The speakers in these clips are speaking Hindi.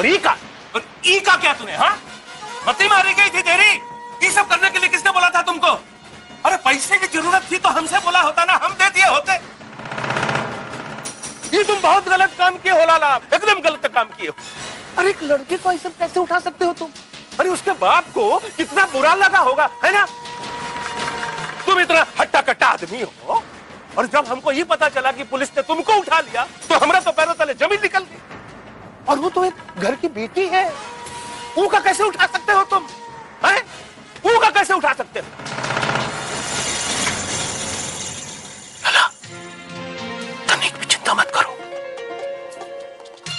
और ई का क्या तूने? हाँ, मती मारी गई थी तेरी। ये सब करने के लिए किसने बोला था तुमको? अरे पैसे की जरूरत थी तो हमसे बोला होता ना, हम दे दिए होते। ये तुम बहुत गलत काम किए हो लाला, एकदम गलत काम किए हो। अरे एक लड़के को ये सब कैसे उठा सकते हो तुम? अरे उसके बाप को कितना बुरा लगा होगा, है ना? तुम इतना हट्टा कट्टा आदमी हो, और जब हमको ये पता चला कि पुलिस ने तुमको उठा लिया तो हमारा तो पैरों तले जमीन निकल गई। और वो तो एक घर की बेटी है, वो का कैसे उठा सकते हो तुम? हैं? वो का कैसे उठा सकते हो? लाला, तनिक भी चिंता मत करो,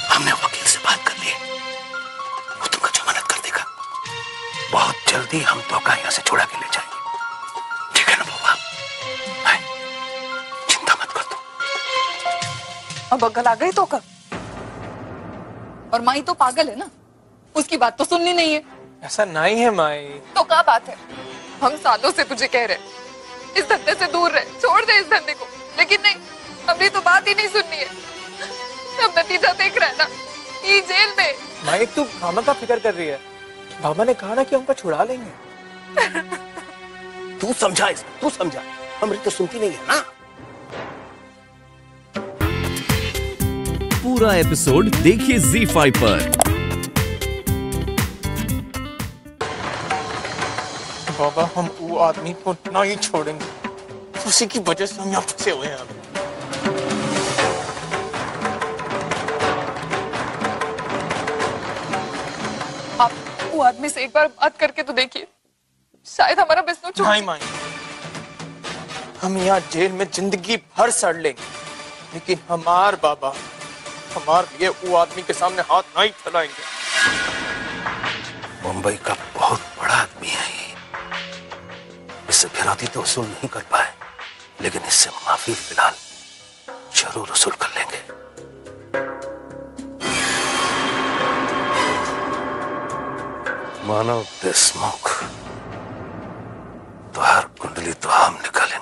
हमने वकील से बात कर ली है, वो तुमको जमानत कर देगा। बहुत जल्दी हम धोखा यहां से छुड़ा के ले जाएंगे, ठीक है ना बाबा? चिंता मत कर दो। अब अकल आ गई तो का? और माई तो पागल है ना, उसकी बात तो सुननी नहीं है। ऐसा नहीं है माई। तो क्या बात है? हम सालों से तुझे कह रहे इस धंधे से दूर रहे, छोड़ दे इस धंधे को, लेकिन नहीं, अभी तो बात ही नहीं सुननी है। अब नतीजा देख रहा है ना, ये जेल में। माई तू मामा का फिक्र कर रही है, बाबा ने कहा ना कि हमको छुड़ा लेंगे। तू समझा इसको, तू समझा, हमारी तो सुनती नहीं है ना। पूरा एपिसोड देखिए ZEE5 पर। बाबा हम वो आदमी को नहीं छोड़ेंगे, उसी की वजह से हम यहाँ फंसे हुए हैं। आप वो आदमी से एक बार बात करके तो देखिए, शायद हमारा बिस्नो छूट। नहीं माई, हम यहाँ जेल में जिंदगी भर सड़ लेंगे, लेकिन हमार बाबा हमार लिए वो आदमी के सामने हाथ नहीं फैलाएंगे। मुंबई का बहुत बड़ा आदमी है ये, इससे फिरौती तो वसूल नहीं कर पाए, लेकिन इससे माफी फिलहाल जरूर वसूल कर लेंगे। मानव देशमुख, तो हर कुंडली तो हम निकालेंगे।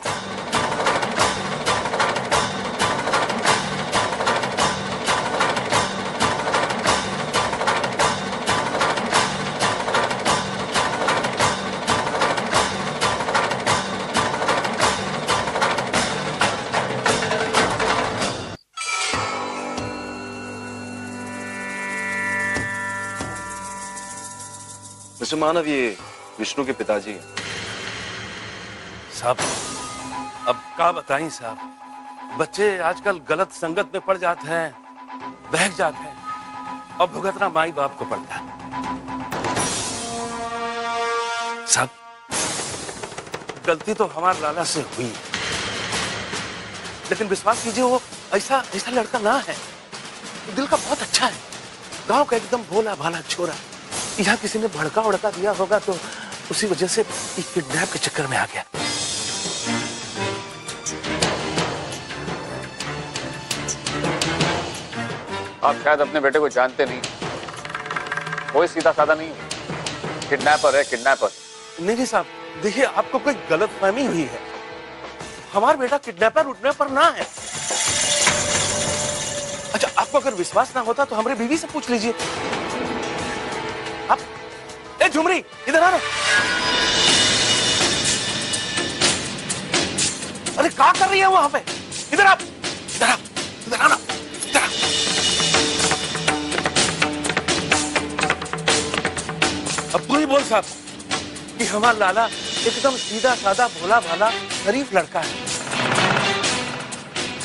मिस्टर मानव, ये विष्णु के पिताजी हैं। साहब, अब क्या बताएं साहब, बच्चे आजकल गलत संगत में पड़ जाते हैं, बहक जाते हैं, और भुगतना माई बाप को पड़ता है। साहब, गलती तो हमारे लाला से हुई, लेकिन विश्वास कीजिए वो ऐसा लड़का ना है, दिल का बहुत अच्छा है, गांव का एकदम भोला भाला छोरा। यहाँ किसी ने भड़का उड़का दिया होगा तो उसी वजह से किडनैप के चक्कर में आ गया। आप शायद अपने बेटे को जानते नहीं, कोई सीधा साधा नहीं, किडनैपर है, किडनैपर। नहीं साहब, देखिए आपको कोई गलतफहमी हुई है, हमारा बेटा किडनैपर उडनैपर ना है। अच्छा, आपको अगर विश्वास ना होता तो हमारी बीवी से पूछ लीजिए। आप ए झुमरी, इधर आ ना। अरे क्या कर रही है वहां पे? इधर आप, इधर आप, इधर आना, इधर आ। अब तू ही बोल साहब कि हमारा लाला एकदम सीधा साधा भोला भाला शरीफ लड़का है,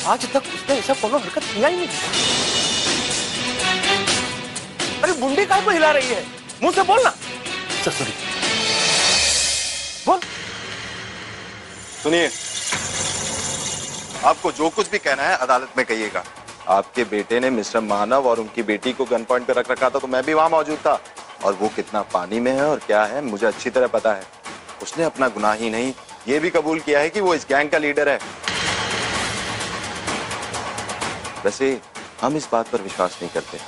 आज तक उसने ऐसा कोनो हरकत किया ही नहीं। अरे मुंडी काहे को हिला रही है? मुंह से बोलना। ससुरी बोल। सुनिए, आपको जो कुछ भी कहना है अदालत में कहिएगा। आपके बेटे ने मिस्टर मानव और उनकी बेटी को गन पॉइंट पर रख रखा था, तो मैं भी वहां मौजूद था, और वो कितना पानी में है और क्या है मुझे अच्छी तरह पता है। उसने अपना गुनाह ही नहीं, ये भी कबूल किया है कि वो इस गैंग का लीडर है। वैसे हम इस बात पर विश्वास नहीं करते।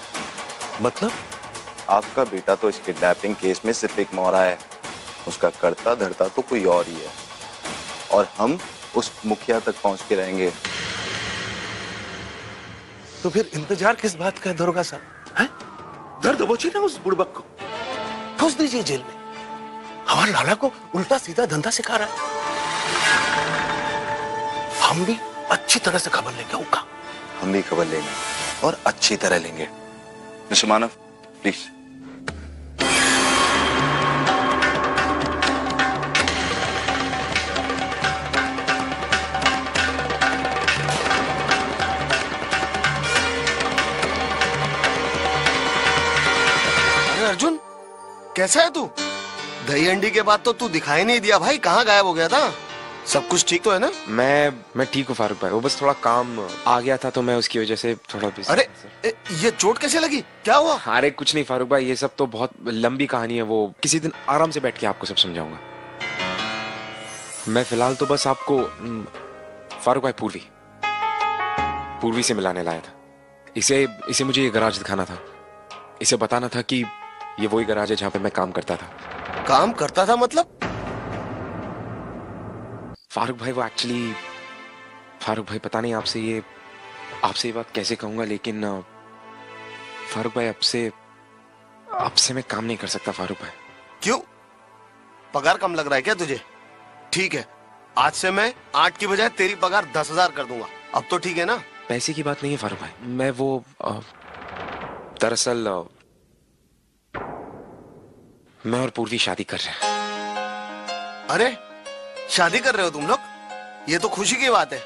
मतलब? आपका बेटा तो इस किडनैपिंग केस में सिर्फ एक मोहरा है, उसका करता धरता तो कोई और ही है, और हम उस मुखिया तक पहुंच के रहेंगे। तो फिर इंतजार किस बात का है दरोगा साहब? हैं? दर्द दबोचिए ना उस बुड़बक को, ठोस दीजिए जेल में। हमारे लाला को उल्टा सीधा धंधा सिखा रहा है। हम भी अच्छी तरह से खबर लेंगे उनका। हम भी खबर लेंगे और अच्छी तरह लेंगे। Mister Manav please. अर्जुन कैसा है तू? दही अंडी के बाद तो तू दिखाई नहीं दिया भाई, कहाँ गायब हो गया था? सब कुछ ठीक तो है ना? मैं ठीक हूँ फारूक भाई, वो बस थोड़ा काम आ गया था तो मैं उसकी वजह से थोड़ा बिजी। अरे ये चोट कैसे लगी, क्या हुआ? अरे कुछ नहीं फारूक भाई, ये सब तो बहुत लंबी कहानी है, वो किसी दिन आराम से बैठ के आपको सब समझाऊंगा। मैं फिलहाल तो बस आपको फारूक भाई पूर्वी से मिलाने लाया था। इसे मुझे ये गराज दिखाना था, इसे बताना था कि ये वही गराज है जहाँ पे मैं काम करता था। काम करता था मतलब? फारूक भाई वो एक्चुअली फारूक भाई पता नहीं आपसे ये बात कैसे कहूंगा, लेकिन फारूक भाई आपसे मैं काम नहीं कर सकता फारूक भाई। क्यों? पगार कम लग रहा है क्या तुझे? ठीक है, आज से मैं 8 की बजाय तेरी पगार 10,000 कर दूंगा। अब तो ठीक है ना? पैसे की बात नहीं है फारूक भाई, मैं वो दरअसल मैं और पूर्वी शादी कर रहे हैं। अरे शादी कर रहे हो तुम लोग? ये तो खुशी की बात है,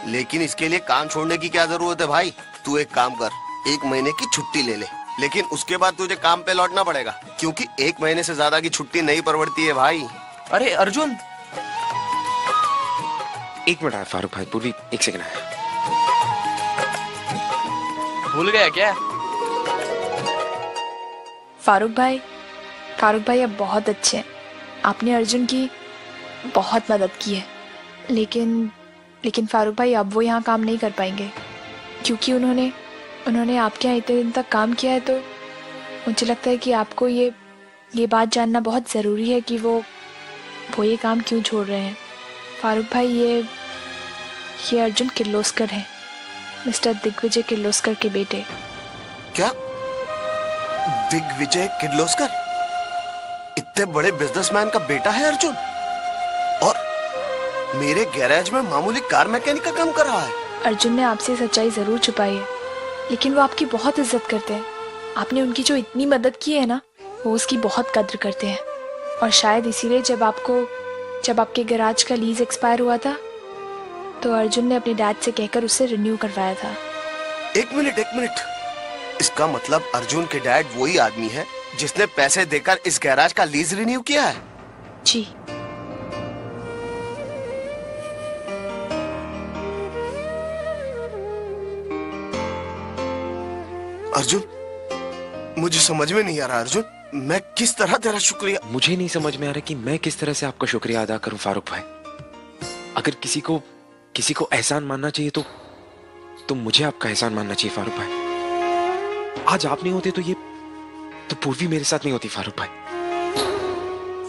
लेकिन इसके लिए काम छोड़ने की क्या जरूरत है भाई? तू एक काम कर, 1 महीने की छुट्टी ले ले, लेकिन उसके बाद तुझे काम पे लौटना पड़ेगा, क्योंकि 1 महीने से ज्यादा की छुट्टी नहीं परवड़ती है भाई। अरे अर्जुन, 1 मिनट आया फारूक भाई, पूर्वी 1 सेकंड आया। भूल गया क्या? फारूक भाई अब बहुत अच्छे हैं। आपने अर्जुन की बहुत मदद की है, लेकिन फारूक भाई अब वो यहाँ काम नहीं कर पाएंगे, क्योंकि उन्होंने आपके यहाँ इतने दिन तक काम किया है। तो मुझे लगता है कि आपको ये बात जानना बहुत ज़रूरी है कि वो ये काम क्यों छोड़ रहे हैं। फारूक भाई ये अर्जुन किर्लोस्कर हैं, मिस्टर दिग्विजय किर्लोस्कर के बेटे। क्या? दिग्विजय किर्लोस्कर? इतने बड़े बिजनेसमैन का बेटा है अर्जुन, और मेरे गैरेज में मामूली कार मैकेनिक का काम कर रहा है। अर्जुन ने आपसे सच्चाई जरूर छुपाई है, लेकिन वो आपकी बहुत इज्जत करते हैं। आपने उनकी जो इतनी मदद की है ना, वो उसकी बहुत कद्र करते हैं। और शायद इसीलिए जब आपके गैराज का लीज एक्सपायर हुआ था, तो अर्जुन ने अपने डैड से कहकर उसे रिन्यू करवाया था। एक मिनट, इसका मतलब अर्जुन के डैड वही आदमी है जिसने पैसे देकर इस गैराज का लीज रिन्यू किया है? जी। अर्जुन, मुझे समझ में नहीं आ रहा अर्जुन, मैं किस तरह तेरा शुक्रिया। मुझे नहीं समझ में आ रहा कि मैं किस तरह से आपका शुक्रिया अदा करूं फारूक भाई। अगर किसी को एहसान मानना चाहिए तो मुझे आपका एहसान मानना चाहिए फारूक भाई। आज आप नहीं होते तो पूर्वी मेरे साथ नहीं होती फारूक भाई।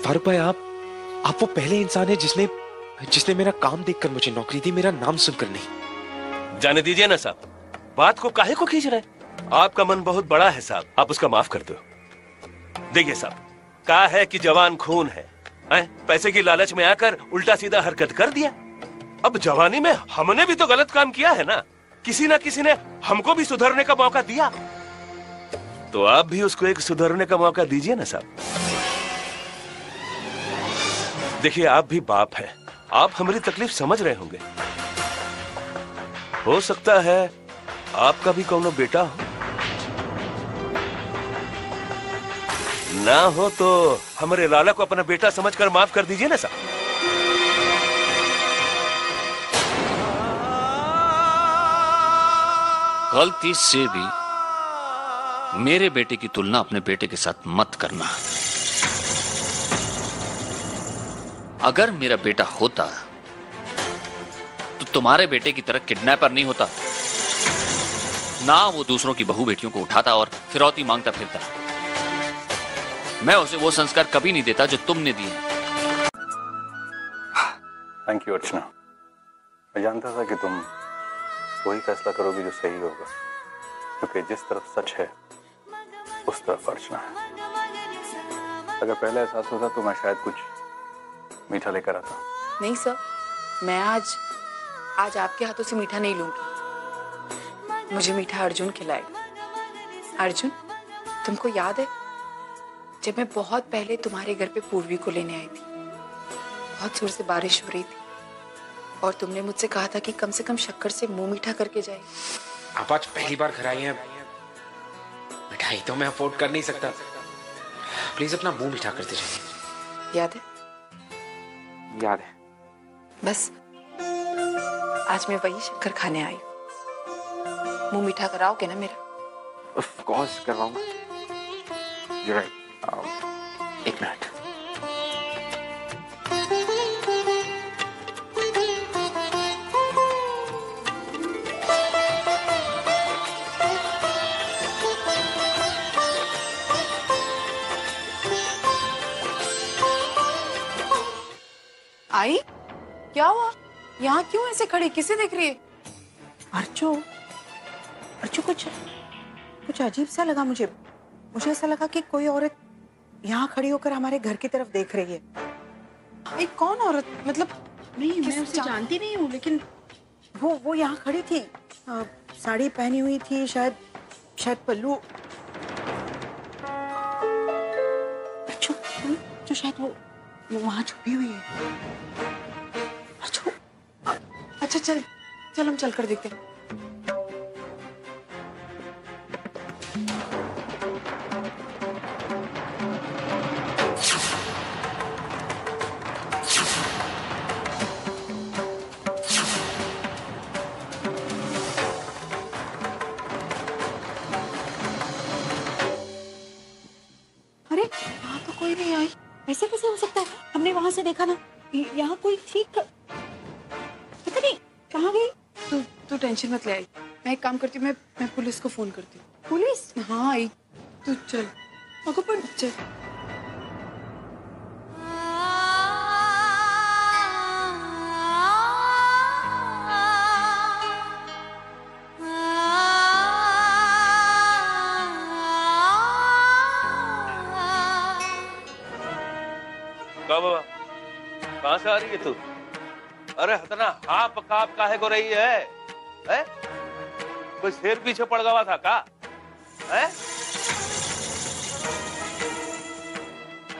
फारूक भाई आप वो पहले इंसान है जिसने मेरा काम देखकर मुझे नौकरी दी, मेरा नाम सुनकर नहीं। जाने दीजिए ना साहब, बात को काहे को खींच रहे? आपका मन बहुत बड़ा है साहब, आप उसका माफ कर दो। देखिए साहब, कहा है कि जवान खून है, पैसे की लालच में आकर उल्टा सीधा हरकत कर दिया। अब जवानी में हमने भी तो गलत काम किया है ना, किसी ना किसी ने हमको भी सुधरने का मौका दिया, तो आप भी उसको एक सुधरने का मौका दीजिए ना साहब। देखिए आप भी बाप हैं, आप हमारी तकलीफ समझ रहे होंगे। हो सकता है आपका भी कौनो बेटा हो, ना हो तो हमारे लाला को अपना बेटा समझकर माफ कर दीजिए ना साहब। गलती से भी मेरे बेटे की तुलना अपने बेटे के साथ मत करना। अगर मेरा बेटा होता तो तुम्हारे बेटे की तरह किडनैपर नहीं होता, ना वो दूसरों की बहू बेटियों को उठाता और फिरौती मांगता फिरता। मैं उसे वो संस्कार कभी नहीं देता जो तुमने दिए। थैंक यू अर्चना, मैं जानता था कि तुम वही फैसला करोगी जो सही होगा, क्योंकि जिस तरफ सच है उस तरफ अर्चना है। अगर पहले एहसास होता तो मैं शायद कुछ मीठा लेकर आता। नहीं सर, मैं आज आपके हाथों से मीठा नहीं लूंगी। मुझे मीठा अर्जुन खिलाएगा। अर्जुन, तुमको याद है जब मैं बहुत पहले तुम्हारे घर पे पूर्वी को लेने आई थी? बहुत जोर से बारिश हो रही थी और तुमने मुझसे कहा था कि कम से कम शक्कर से मुंह मीठा करके जाए। आप आज पहली बार घर आई हैं, मिठाई तो मैं अफोर्ड कर नहीं सकता। प्लीज अपना मुंह मीठा करते जाइए। याद है? याद है। बस आज मैं वही शक्कर खाने आई। मुंह मीठा कराओगे ना मेरा? ऑफ कोर्स करवाऊंगा। You're right. एक मिनट। आई, क्या हुआ? यहाँ क्यों ऐसे खड़ी? किसे देख रही है? अर्चो कुछ अजीब सा लगा मुझे ऐसा लगा कि कोई औरत यहाँ खड़ी होकर हमारे घर की तरफ देख रही है। एक कौन औरत? मतलब नहीं, मैं उसे जानती नहीं हूँ, लेकिन वो यहाँ खड़ी थी। साड़ी पहनी हुई थी, शायद पल्लू। अर्चो, जो शायद वो वहाँ छुपी हुई है। अर्चो, अच्छा चल हम चल कर देखते हैं। अरे यहाँ तो कोई नहीं आई। ऐसे कैसे हो सकता है? हमने वहां से देखा ना, यहाँ कोई ठीक पता नहीं कहाँ गई। तू टेंशन मत ले आई। मैं एक काम करती हूँ, मैं पुलिस को फोन करती हूँ। पुलिस? हाँ आई, तू चल। अगो पर चल। बाबा कहाँ से आ रही है तू? अरे इतना हाफ काप काहे को रही है? कोई शेर पीछे पड़ गया था का? है?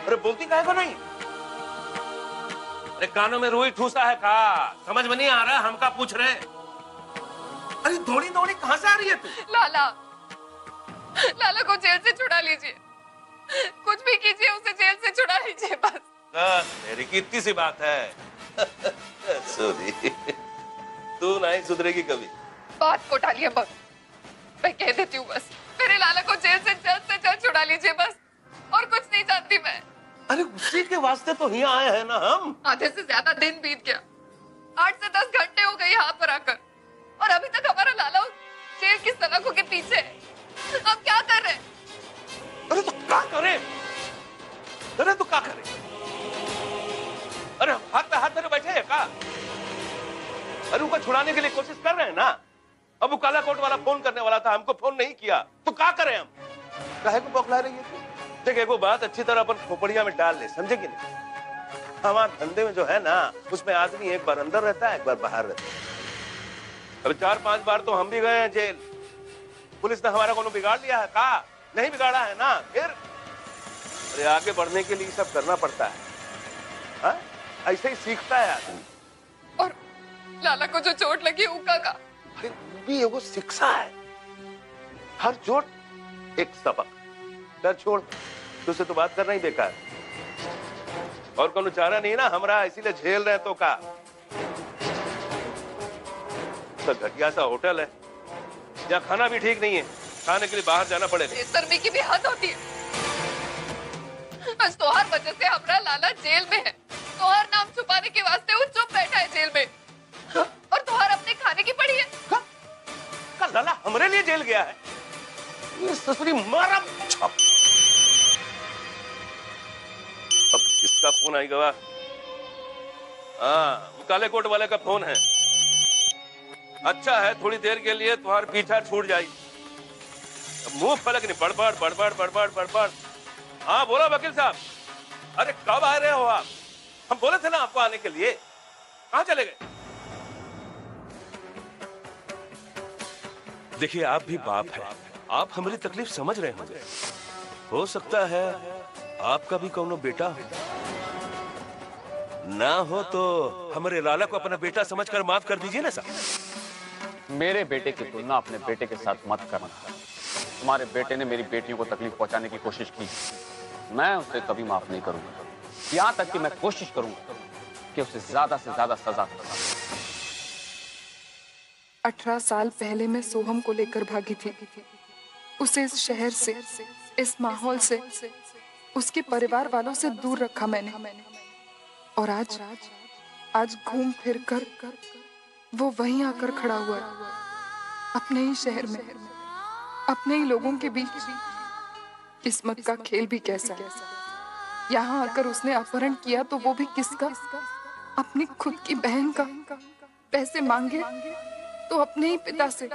अरे बोलती काहे को नहीं? अरे कानों में रुई ठूसा है का? समझ में नहीं आ रहा, हमका पूछ रहे। अरे दौड़ी दौड़ी कहाँ से आ रही है तू? लाला को जेल से छुड़ा लीजिए। कुछ भी कीजिए, उसे जेल से छुड़ा लीजिए बस। मेरी की इतनी सी बात है। सुधी, तू नहीं सुधरेगी कभी। बात को टालिए बस। मैं कह देती हूँ बस, मेरे लाला को जेल से जल्द छुड़ा लीजिए बस। और कुछ नहीं जानती मैं। अरे उसी के वास्ते तो यहाँ आए हैं ना हम। आधे से ज्यादा दिन बीत गया, 8 से 10 घंटे हो गए यहाँ पर आकर, और अभी तक हमारा लाला जेल की सलाखों के पीछे है। हम क्या कर रहे हैं? अरे तो क्या करे? अरे तो क्या करे? अरे हाथ पे हाथ धरे बैठे हैं का? अरे उनको छुड़ाने के लिए कोशिश कर रहे हैं ना। अब वो काला कोट वाला फोन करने वाला था, हमको फोन नहीं किया, तो क्या करें हम? काहे को बौखला रही है? देख एक वो बात अच्छी तरह अपन खोपड़िया में डाल ले, समझे कि नहीं? हमारे धंधे में जो है ना, उसमें आदमी एक बार अंदर रहता है, एक बार बाहर रहता है। अब 4-5 बार तो हम भी गए हैं जेल। पुलिस ने हमारा कोनो बिगाड़ लिया है का? नहीं बिगाड़ा है ना। फिर अरे आगे बढ़ने के लिए सब करना पड़ता है। हा? ऐसे ही सीखता है आदमी। और लाला को जो चोट लगी उका का, अरे वो भी एगो शिक्षा है। हर चोट एक सबक। डर छोड़, तुझसे तो बात करना ही बेकार। और कोनो चारा नहीं ना हमरा, इसीलिए झेल रहे तो का। तो घटिया सा होटल है, यहाँ खाना भी ठीक नहीं है, खाने के लिए बाहर जाना पड़ेगा। शर्मी की भी हद होती है। आज तोहार वजह से हमारा लाला जेल में है। तोहार नाम छुपाने के वास्ते वो चुप बैठा है जेल में, और तोहार अपने खाने की पड़ी है। का लाला हमरे लिए जेल गया है? ये ससुरी मारा छप। अब किसका फोन आई गवा? हाँ, काले कोट वाले का फोन है। अच्छा है, थोड़ी देर के लिए तुम्हारा पीछा छूट जाएगी। मुंह फलक नहीं, बड़बड़ बड़बड़ बड़बड़ बड़बड़। हाँ बोलो वकील साहब, अरे कब आ रहे हो आप? हम बोले थे ना आपको आने के लिए, कहाँ चले गए? देखिए आप भी बाप है, आप हमारी तकलीफ समझ रहे होंगे। हो सकता है आपका भी कौनो बेटा हो, ना हो तो हमारे लाला को अपना बेटा समझकर माफ कर दीजिए ना साहब। मेरे बेटे की तुलना अपने बेटे के साथ मत करना। तुम्हारे बेटे ने मेरी बेटियों को तकलीफ पहुंचाने की कोशिश की, मैं उसे कभी माफ नहीं करूंगा, यहां तक कि मैं कोशिश करूंगा कि उसे ज्यादा से ज्यादा सजा दूं। 18 साल पहले मैं सोहम को लेकर भागी थी। उसे इस शहर से, इस माहौल से, उसके परिवार वालों से दूर रखा मैंने। और आज घूम फिर कर वो वहीं आकर खड़ा हुआ है, अपने ही शहर में, अपने ही लोगों के बीच। किस्मत का खेल भी कैसा है। यहाँ आकर उसने अपहरण किया तो वो भी किसका? अपनी खुद की बहन का। पैसे मांगे तो अपने ही पिता से,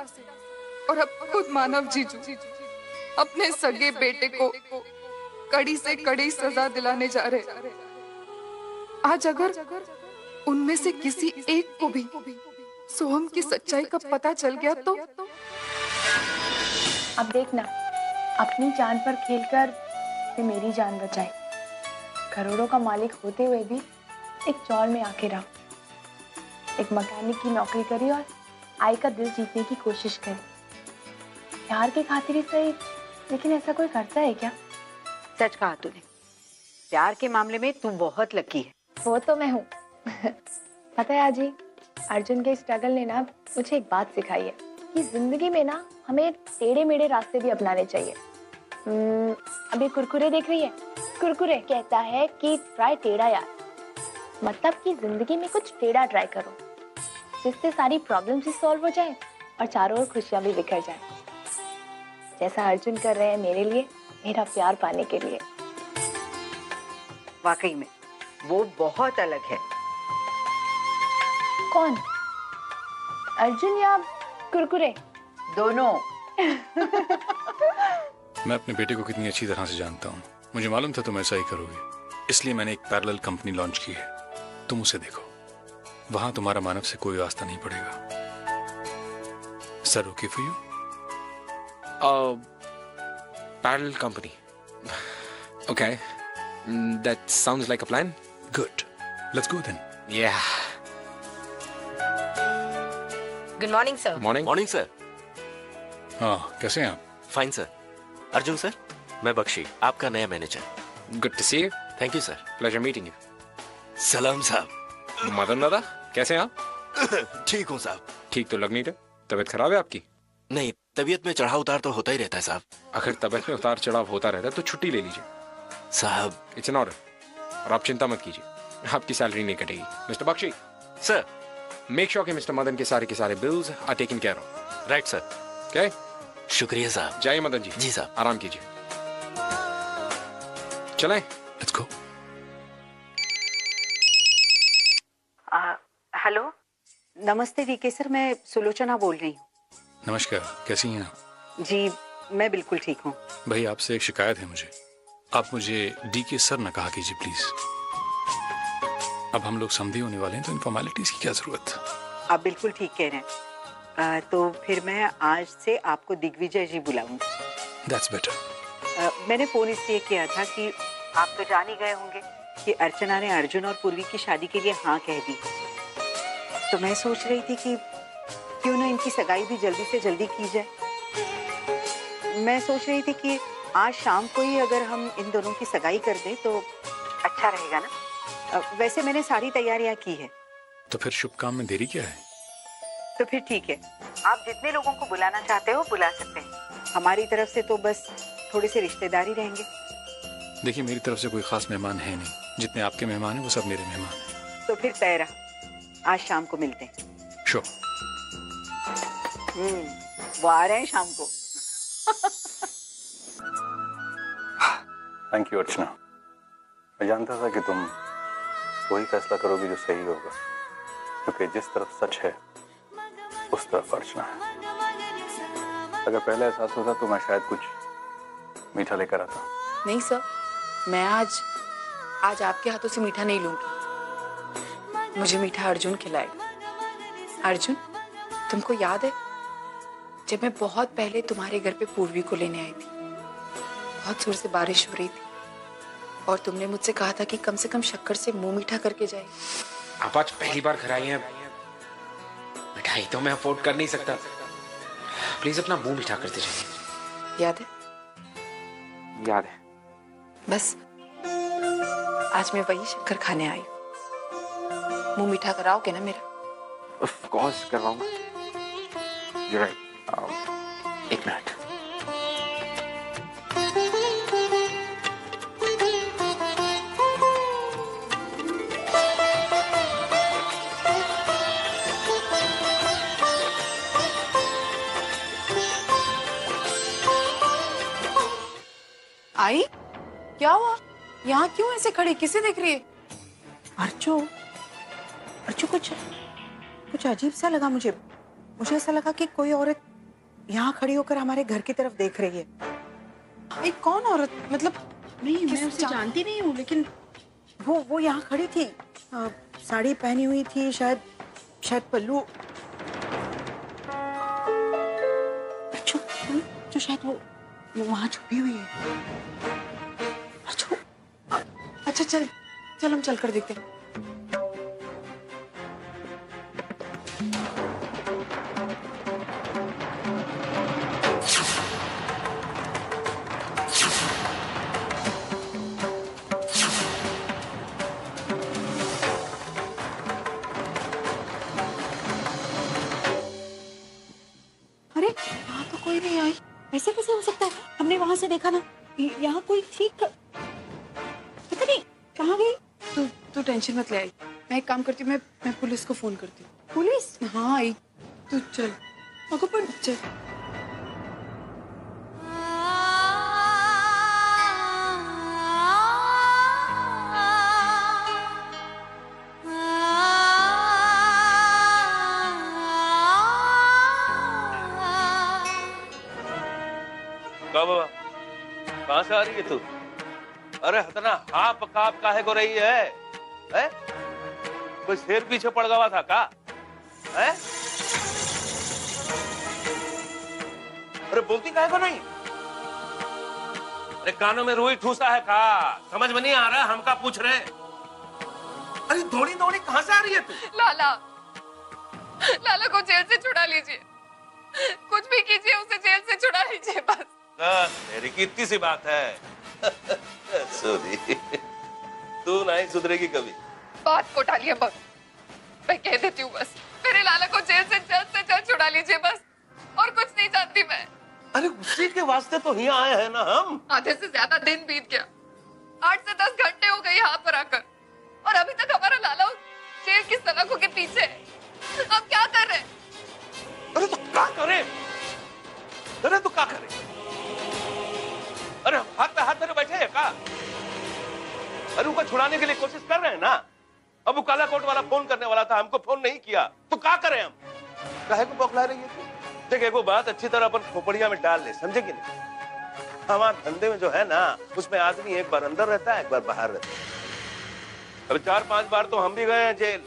और अब खुद मानव जीजू अपने सगे बेटे को कड़ी से कड़ी सजा दिलाने जा रहे। आज अगर उनमें से किसी एक को भी सोहम की सच्चाई का पता चल गया तो? अब देखना, अपनी जान पर खेलकर ये मेरी जान बचाए। करोड़ों का मालिक होते हुए भी एक चौर में आके रहा, एक मैकेनिक की नौकरी करी और आई का दिल जीतने की कोशिश करी। प्यार की खातिर ही सही, लेकिन ऐसा कोई करता है क्या? सच कहा तूने, प्यार के मामले में तू बहुत लकी है। वो तो मैं हूँ। पता है आजी, अर्जुन के स्ट्रगल ने ना मुझे एक बात सिखाई है कि जिंदगी में ना हमें टेढ़े मेढ़े रास्ते भी अपनाने चाहिए। अभी कुरकुरे देख रही है, कुरकुरे कहता है कि ट्राई टेढ़ा यार, मतलब कि जिंदगी में कुछ टेढ़ा ट्राई करो, जिससे सारी प्रॉब्लम्स भी सॉल्व हो जाए और चारों ओर खुशियां भी बिखर जाए, जैसा अर्जुन कर रहे हैं मेरे लिए, मेरा प्यार पाने के लिए। वाकई में वो बहुत अलग है। कौन, अर्जुन या कुरकुरे? दोनों। मैं अपने बेटे को कितनी अच्छी तरह से जानता हूँ। मुझे मालूम था तुम ऐसा ही करोगे, इसलिए मैंने एक पैरेलल कंपनी लॉन्च की है। तुम उसे देखो, वहां तुम्हारा मानव से कोई वास्ता नहीं पड़ेगा। Sir okay for you? Parallel company, okay, that sounds like a plan. Good, let's go then. Yeah good morning sir. Morning sir. हाँ, कैसे हैं आप? Fine sir. अर्जुन सर, मैं बख्शी, आपका नया manager. Good to see you. Thank you sir. Pleasure meeting you. सलाम साहब। मदन दादा, कैसे हैं आप? ठीक हूँ साहब। ठीक तो लग नहीं रहे, तबीयत खराब है आपकी? नहीं, तबीयत में चढ़ाव उतार तो होता ही रहता है साहब। अगर तबीयत में उतार चढ़ाव होता रहता है तो छुट्टी ले लीजिए साहब। इट्स एन ऑर्डर, और आप चिंता मत कीजिए, आपकी सैलरी नहीं कटेगी। Mister Bakshi sir, make sure कि मिस्टर मदन के सारे bills are taken care of. Right sir. Okay, शुक्रिया साहब। जाइए मदन जी। जी साहब। आराम कीजिए, चलें। Let's go. हेलो, नमस्ते वीके सर, मैं सुलोचना बोल रही हूँ। नमस्कार, कैसी हैं आप? जी मैं बिल्कुल ठीक हूँ। भाई आपसे एक शिकायत है मुझे। आप मुझे डीके सर न कहा कीजिए प्लीज। अब हम लोग समझे होने वाले हैं तो इन फॉर्मेलिटीज की क्या जरूरत? आप बिल्कुल ठीक कह रहे हैं। तो फिर मैं आज से आपको दिग्विजय जी बुलाऊंगी। That's better. मैंने फोन इसलिए किया था कि आप तो जान ही गए होंगे कि अर्चना ने अर्जुन और पूर्वी की शादी के लिए हाँ कह दी। तो मैं सोच रही थी कि क्यों ना इनकी सगाई भी जल्दी से जल्दी की जाए। मैं सोच रही थी कि आज शाम को ही अगर हम इन दोनों की सगाई कर दें तो अच्छा रहेगा ना। वैसे मैंने सारी तैयारियां की है। तो फिर शुभ काम में देरी क्या है? तो फिर ठीक है, आप जितने लोगों को बुलाना चाहते हो बुला सकते हैं। हमारी तरफ से तो बस थोड़े से रिश्तेदार ही रहेंगे। देखिए, मेरी तरफ से कोई खास मेहमान है नहीं, जितने आपके मेहमान हैं वो सब मेरे मेहमान हैं। तो फिर तय रहा, आज शाम को मिलते हैं। श्योर। वो आ रहे हैं शाम को। थैंक यू अर्चना। मैं जानता था कि तुम वही फैसला करोगी जो सही होगा, क्योंकि जिस तरफ सच है उस तरफ अर्चना है। अगर पहले एहसास होता तो मैं शायद कुछ मीठा लेकर आता। नहीं सर, मैं आज आपके हाथों से मीठा नहीं लूंगी। मुझे मीठा अर्जुन खिलाएगा। अर्जुन, तुमको याद है जब मैं बहुत पहले तुम्हारे घर पे पूर्वी को लेने आई थी? बहुत जोर से बारिश हो रही थी और तुमने मुझसे कहा था कि कम से कम शक्कर से मुंह मीठा करके जाए। आप आज पहली बार घर आई हैं, मिठाई तो मैं अफोर्ड कर नहीं सकता। प्लीज अपना मुंह मीठा करते जाइए। याद है? याद है। बस आज मैं वही शक्कर खाने आई। मुंह मीठा कराओगे ना मेरा? ऑफ कोर्स करवाऊंगा। You're right. एक मिनट। आई, क्या हुआ? यहाँ क्यों ऐसे खड़ी? किसे देख रही है? अर्चो, कुछ अजीब सा लगा मुझे ऐसा लगा कि कोई औरत यहाँ खड़ी होकर हमारे घर की तरफ देख रही है। एक कौन औरत? मतलब नहीं, मैं उसे जानती नहीं हूँ, लेकिन वो यहाँ खड़ी थी। साड़ी पहनी हुई थी, शायद पल्लू। जो शायद वो वहाँ छुपी हुई है। अच्छा चल हम चल कर देखते हैं। अरे यहाँ तो कोई नहीं आई। ऐसे कैसे हो सकता है? हमने वहां से देखा ना, यहाँ कोई ठीक पता नहीं कहाँ गई। तू टेंशन मत ले आई। मैं एक काम करती हूँ, मैं पुलिस को फोन करती हूँ। पुलिस? हाँ आई, तू चल। अगो पर चल। बाबा, कहाँ से आ रही है तू? अरे इतना हाफ काप काहे को रही है? कोई शेर पीछे पड़ गया था का? है? अरे बोलती काहे को नहीं? अरे कानों में रुई ठूसा है का? समझ में नहीं आ रहा, हम का पूछ रहे? अरे दौड़ी कहाँ से आ रही है तू? लाला को जेल से छुड़ा लीजिए। कुछ भी कीजिए, उसे जेल से छुड़ा लीजिए बस। मेरी की इतनी सी बात है। सुधी, तू नहीं सुधरेगी कभी। बात को टालिए बस। मैं कह देती हूँ बस, मेरे लाला को जेल से जल्द छुड़ा लीजिए बस। और कुछ नहीं जानती मैं। अरे उसी के वास्ते तो यहाँ आए हैं ना हम। आधे से ज्यादा दिन बीत गया, 8 से 10 घंटे हो गए यहाँ पर आकर, और अभी तक हमारा लाला जेल की सलाखों के पीछे है। अब क्या कर रहे? अरे तो क्या करे? अरे हाथ पे हाथ धरे बैठे है का? अरे उनको छुड़ाने के लिए कोशिश कर रहे हैं ना। अब वो काला कोट वाला फोन करने वाला था, हमको फोन नहीं किया, तो क्या करें हम? काहे को बौखला रही है तू? देख, एक वो बात अच्छी तरह अपन खोपड़िया में डाल ले, समझे कि नहीं? हमारे धंधे में जो है ना, उसमें आदमी एक बार अंदर रहता है, एक बार बाहर रहता है। अब 4-5 बार तो हम भी गए हैं जेल।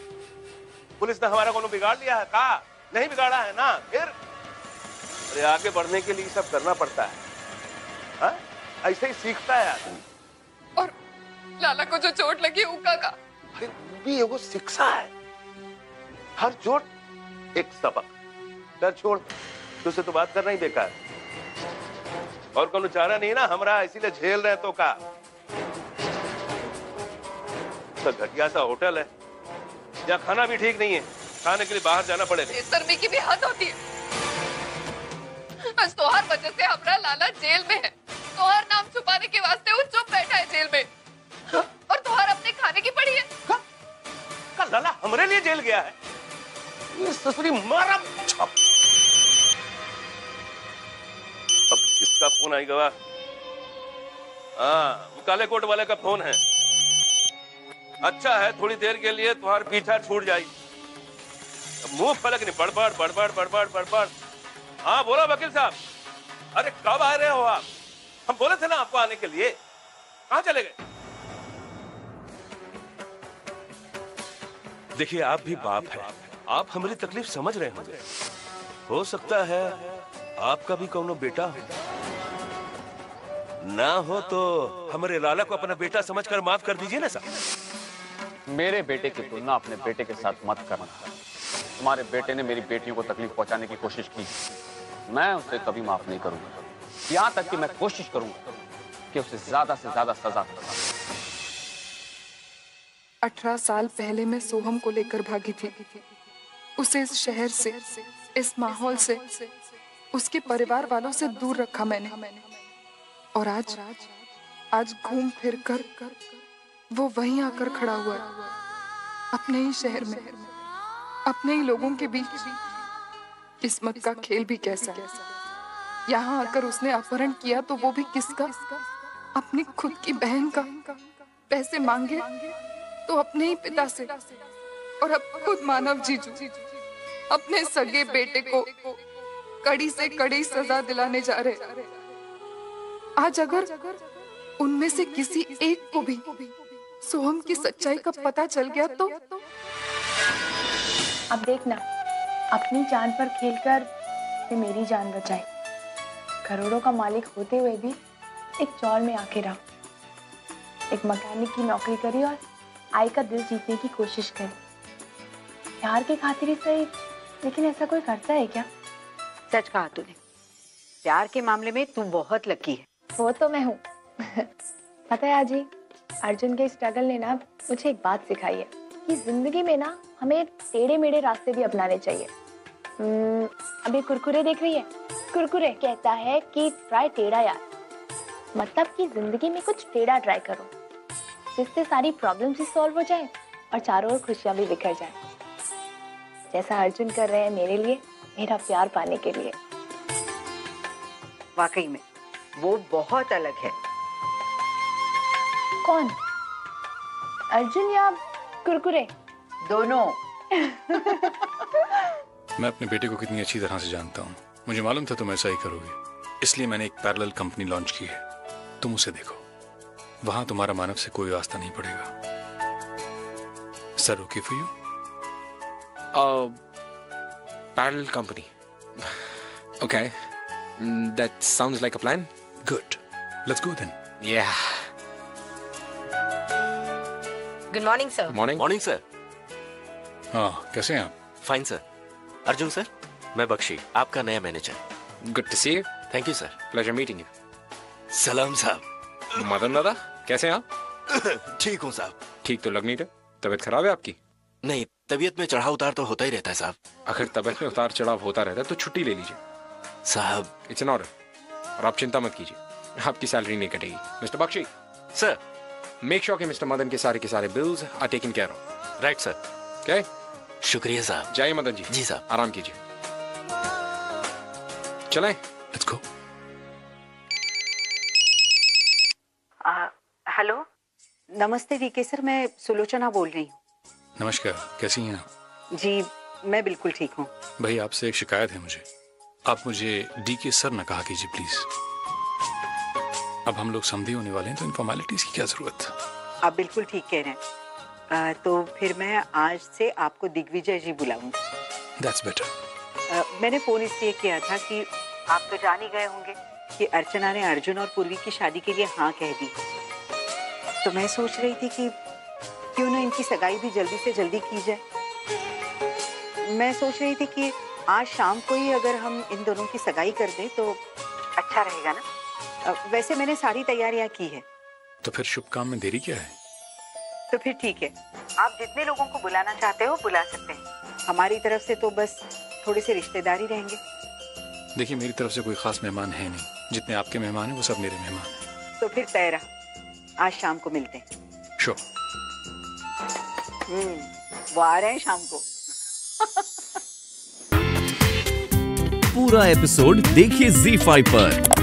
पुलिस ने हमारा कोनो बिगाड़ लिया है का? नहीं बिगाड़ा है ना। फिर अरे आगे बढ़ने के लिए सब करना पड़ता है। हा? ऐसे ही सीखता है आदमी। और लाला को जो चोट लगी उका का? अरे वो भी एगो शिक्षा है। हर चोट एक सबक। डर छोड़, तुझसे तो बात करना ही बेकार। और कोनो चारा नहीं ना हमरा, इसीलिए झेल रहे तो का। तो घटिया सा होटल है, यहाँ खाना भी ठीक नहीं है, खाने के लिए बाहर जाना पड़ेगा। बेशर्मी की भी हद होती है। आज तोहार वजह से हमारा लाला जेल में है। तोहार नाम छुपाने के वास्ते वो चुप बैठा है जेल में, और तोहार अपने खाने की पड़ी है। का लाला हमरे लिए जेल गया है? ये ससुरी मारा छप। अब किसका फोन आई गवा? हाँ, काले कोट वाले का फोन है। अच्छा है, थोड़ी देर के लिए तुम्हारा पीछा छूट जाएगी। मुंह फलक नहीं, बड़बड़ बड़बड़ बड़बड़ बड़बड़। हाँ बोलो वकील साहब। अरे कब आ रहे हो आप? हम बोले थे ना आपको आने के लिए, कहां चले गए? देखिए आप भी बाप है, आप हमारी तकलीफ समझ रहे होंगे। हो सकता है आपका भी कौनो बेटा हो, ना हो तो हमारे लाला को अपना बेटा समझकर माफ कर दीजिए ना साहब। मेरे बेटे की तुलना अपने बेटे के साथ मत करना। तुम्हारे बेटे ने मेरी बेटियों को तकलीफ पहुंचाने की कोशिश की, मैं उसे कभी माफ नहीं करूंगा। यहां तक कि मैं कोशिश करूंगा कि उसे ज्यादा से ज्यादा सजा दूं। 18 साल पहले मैं सोहम को लेकर भागी थी। उसे इस शहर से, इस माहौल से, उसके परिवार वालों से दूर रखा मैंने। और आज घूम फिर कर वो वहीं आकर खड़ा हुआ है, अपने ही शहर में, अपने ही लोगों के बीच। किस्मत का खेल भी कैसा है। यहाँ आकर उसने अपहरण किया तो वो भी किसका? अपनी खुद की बहन का। पैसे मांगे तो अपने ही पिता से, और अब खुद मानव जीजू अपने सगे बेटे को कड़ी से कड़ी सजा दिलाने जा रहे। आज अगर उनमें से किसी एक को भी सोहम की सच्चाई का पता चल गया तो? अब देखना, अपनी जान पर खेलकर ये मेरी जान बचाए। करोड़ों का मालिक होते हुए भी एक चौर में आके रहा, एक मैकेनिक की नौकरी करी और आई का दिल जीतने की कोशिश करी। प्यार की खातिर ही सही, लेकिन ऐसा कोई करता है क्या? सच कहा तूने, प्यार के मामले में तू बहुत लकी है। वो तो मैं हूँ। पता है आजी, अर्जुन के स्ट्रगल ने ना मुझे एक बात सिखाई है कि जिंदगी में ना हमें टेढ़े मेढ़े रास्ते भी अपनाने चाहिए। अभी कुरकुरे देख रही है, कुरकुरे कहता है कि ट्राई टेढ़ा यार, मतलब कि जिंदगी में कुछ टेढ़ा ट्राई करो, जिससे सारी प्रॉब्लम्स भी सॉल्व हो जाए और चारों ओर खुशियां भी बिखर जाए, जैसा अर्जुन कर रहे हैं मेरे लिए, मेरा प्यार पाने के लिए। वाकई में वो बहुत अलग है। कौन, अर्जुन या कुरकुरे? दोनों। मैं अपने बेटे को कितनी अच्छी तरह से जानता हूँ। मुझे मालूम था तुम ऐसा ही करोगे, इसलिए मैंने एक पैरेलल कंपनी लॉन्च की है। तुम उसे देखो, वहां तुम्हारा मानव से कोई वास्ता नहीं पड़ेगा। Sir okay for you? Parallel company, okay, that sounds like a plan. Good, let's go then. Yeah good morning sir. Morning sir. हाँ, कैसे हैं आप? Fine sir. अर्जुन सर, मैं बख्शी, आपका नया manager. Good to see you. Thank you sir. Pleasure meeting you. सलाम साहब। मदन दादा, कैसे हैं आप? ठीक हूँ साहब। ठीक तो लग नहीं रहे। तबीयत खराब है आपकी? नहीं, तबीयत में चढ़ाव उतार तो होता ही रहता है साहब। अगर तबीयत में उतार चढ़ाव होता रहता है तो छुट्टी ले लीजिए साहब। इट्स एन ऑर्डर, और आप चिंता मत कीजिए, आपकी सैलरी नहीं कटेगी। Mister Bakshi sir, make sure कि मिस्टर मदन के सारे bills are taken care of. Right sir. क्या? शुक्रिया साहब। जाइए मदन जी। जी साहब। आराम कीजिए। चलें? Let's go. हेलो, नमस्ते वीके सर, मैं सुलोचना बोल रही हूँ। नमस्कार, कैसी हैं आप? जी मैं बिल्कुल ठीक हूँ। भाई आपसे एक शिकायत है मुझे। आप मुझे डीके सर न कहा कीजिए प्लीज। अब हम लोग समझे होने वाले हैं तो इन फॉर्मेलिटीज की क्या जरूरत? आप बिल्कुल ठीक कह रहे हैं। तो फिर मैं आज से आपको दिग्विजय जी बुलाऊंगी। That's better. मैंने फोन इसलिए किया था कि आप तो जान ही गए होंगे कि अर्चना ने अर्जुन और पूर्वी की शादी के लिए हाँ कह दी। तो मैं सोच रही थी कि क्यों ना इनकी सगाई भी जल्दी से जल्दी की जाए। मैं सोच रही थी कि आज शाम को ही अगर हम इन दोनों की सगाई कर दें तो अच्छा रहेगा ना। वैसे मैंने सारी तैयारियां की है। तो फिर शुभ काम में देरी क्या है? तो फिर ठीक है, आप जितने लोगों को बुलाना चाहते हो बुला सकते हैं। हमारी तरफ से तो बस थोड़े से रिश्तेदार ही रहेंगे। देखिए, मेरी तरफ से कोई खास मेहमान है नहीं। जितने आपके मेहमान हैं वो सब मेरे मेहमान हैं। तो फिर तय रहा, आज शाम को मिलते हैं। श्योर। वो आ रहे हैं शाम को। पूरा एपिसोड देखिए ZEE5 पर।